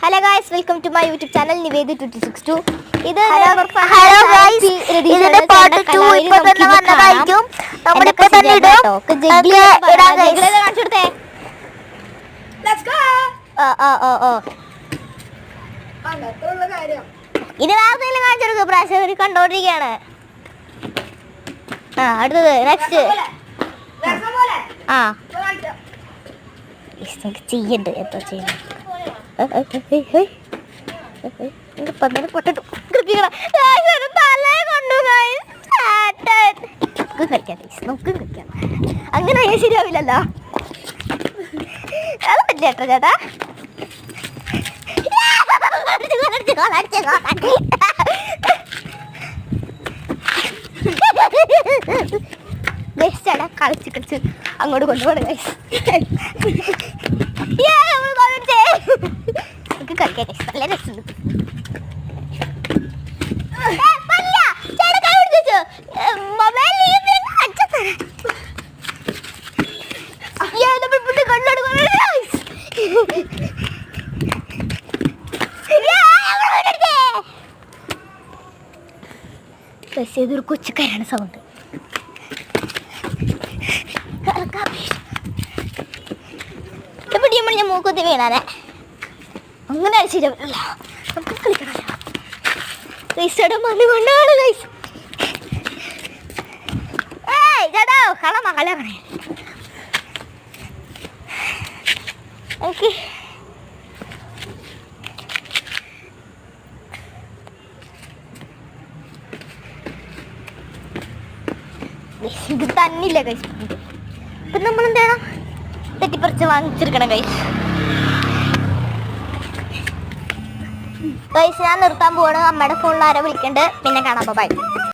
Hello guys, welcome to my YouTube channel Nivedi 262. ഇത് hello guys, ഇതിന്റെ part 2 ഇപ്പോൾ തന്നെ വന്നതായിരിക്കും. നമ്മൾ ഇപ്പോൾ തന്നെ ഇടും. ഇടാം ഗായ്സ്. കാണിച്ചു കൊടുത്തേ. Let's go. ഇത് വേറെ കാണിച്ചു കൊടുക്കുക. പ്രേക്ഷകർ കണ്ടോണ്ടിരിക്കുകയാണ്. അടുത്തത് നെക്സ്റ്റ്. ചെയ്യണ്ട് എന്തോ ചെയ്യണം. അങ്ങനെ ശരിയാവില്ലല്ലോ. അത് പറ്റില്ല കേട്ടോ ചേട്ടാ. ചേട്ടാ കളിച്ച് കളിച്ച് അങ്ങോട്ട് കൊണ്ടുപോകണം. കളിക്കാൻ നല്ല രസമുണ്ട്. ഇതൊരു കൊച്ചുകാരാണ് സൗണ്ട്. പിടിയുമ്പോൾ ഞാൻ മൂക്കുത്തി വീണാനെ. അങ്ങനെ ശരിയാവില്ല. നമുക്ക് കളിക്കണല്ലോ. മണ്ണ് കൊണ്ടാണ് ഗൈസ്. ചേട്ടാ കള മകളെ പറയാൻ ഓക്കെ. ഇത് തന്നില്ല ഗൈസ്. ഇപ്പം നമ്മളെന്ത് ചെയ്യണം? തെറ്റിപ്പറിച്ച് വാങ്ങിച്ചെടുക്കണം ഗൈസ്. ഗൈസ് ഞാൻ നിർത്താൻ പോവാണ്. അമ്മയുടെ ഫോണിൽ ആരോ വിളിക്കണ്ട്. പിന്നെ കാണാം. ബൈ.